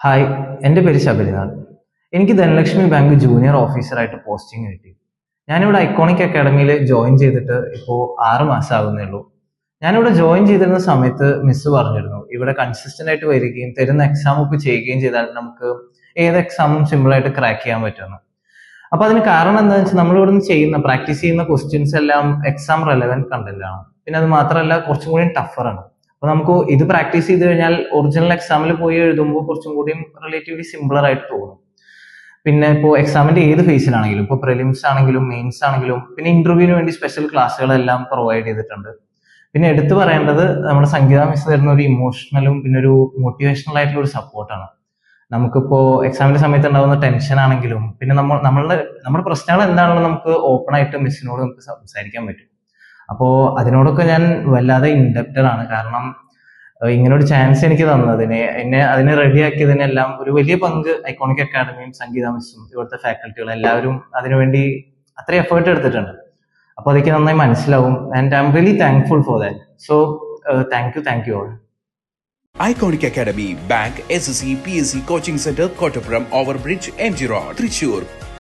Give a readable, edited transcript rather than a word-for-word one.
Hi, എൻ്റെ പേര് ശബരിനാഥ്. എനിക്ക് ധനലക്ഷ്മി ബാങ്ക് ജൂനിയർ ഓഫീസറായിട്ട് പോസ്റ്റിംഗ് കിട്ടി. ഞാനിവിടെ ഐക്കോണിക് അക്കാഡമിയിൽ ജോയിൻ ചെയ്തിട്ട് ഇപ്പോൾ 6 മാസം ആകുന്നേ ഉള്ളൂ. ഞാനിവിടെ ജോയിൻ ചെയ്തിരുന്ന സമയത്ത് മിസ് പറഞ്ഞിരുന്നു, ഇവിടെ കൺസിസ്റ്റന്റ് ആയിട്ട് വരികയും തരുന്ന എക്സാം ഒക്കെ ചെയ്യുകയും ചെയ്താൽ നമുക്ക് ഏത് എക്സാമും സിമ്പിളായിട്ട് ക്രാക്ക് ചെയ്യാൻ പറ്റുമെന്ന്. അപ്പൊ അതിന് കാരണം എന്താണെന്ന് വെച്ചാൽ നമ്മൾ ഇവിടുന്ന് പ്രാക്ടീസ് ചെയ്യുന്ന ക്വസ്റ്റ്യൻസ് എല്ലാം എക്സാം റെലവെന്റ് കണ്ടന്റ് ആണ്. പിന്നെ അത് മാത്രമല്ല കുറച്ചും കൂടി ടഫറാണ്. അപ്പൊ നമുക്ക് ഇത് പ്രാക്ടീസ് ചെയ്ത് കഴിഞ്ഞാൽ ഒറിജിനൽ എക്സാമിൽ പോയി എഴുതുമ്പോൾ കുറച്ചും കൂടി റിലേറ്റീവ്ലി സിമ്പിളർ ആയിട്ട് തോന്നും. പിന്നെ ഇപ്പോൾ എക്സാമിന്റെ ഏത് ഫേസിലാണെങ്കിലും, ഇപ്പോൾ പ്രിലിംസ് ആണെങ്കിലും മെയിൻസ് ആണെങ്കിലും പിന്നെ ഇന്റർവ്യൂവിന് വേണ്ടി സ്പെഷ്യൽ ക്ലാസ്സുകളെല്ലാം പ്രൊവൈഡ് ചെയ്തിട്ടുണ്ട്. പിന്നെ എടുത്തു പറയേണ്ടത് നമ്മുടെ സംഗീത മിസ് തരുന്ന ഒരു ഇമോഷണലും പിന്നെ ഒരു മോട്ടിവേഷണൽ ആയിട്ടുള്ള ഒരു സപ്പോർട്ടാണ്. നമുക്കിപ്പോ എക്സാമിന്റെ സമയത്ത് ഉണ്ടാകുന്ന ടെൻഷൻ ആണെങ്കിലും പിന്നെ നമ്മുടെ പ്രശ്നങ്ങൾ എന്താണെന്ന് നമുക്ക് ഓപ്പൺ ആയിട്ട് മിസ്സിനോട് നമുക്ക് സംസാരിക്കാൻ പറ്റും. അപ്പോ അതിനോടൊക്കെ ഞാൻ വല്ലാതെ ഇൻഡപ്റ്റഡ് ആണ്. കാരണം ഇങ്ങനെ ഒരു ചാൻസ് എനിക്ക് തന്നതിന്, എന്നെ അതിന് റെഡിയാക്കിയതിനെല്ലാം ഒരു വലിയ പങ്ക് ഐക്കോണിക് അക്കാഡമിയും സംഗീത മിസ്സും ഇവിടുത്തെ ഫാക്കൽറ്റികളും എല്ലാവരും അതിനുവേണ്ടി അത്ര എഫേർട്ട് എടുത്തിട്ടുണ്ട്. അപ്പൊ അതൊക്കെ നന്നായി മനസ്സിലാവും. And I am really thankful for that. So thank you all. Iconic Academy, Bank, SSC, PSC Coaching Center, Kottapuram, Overbridge, MG Road, Trichure.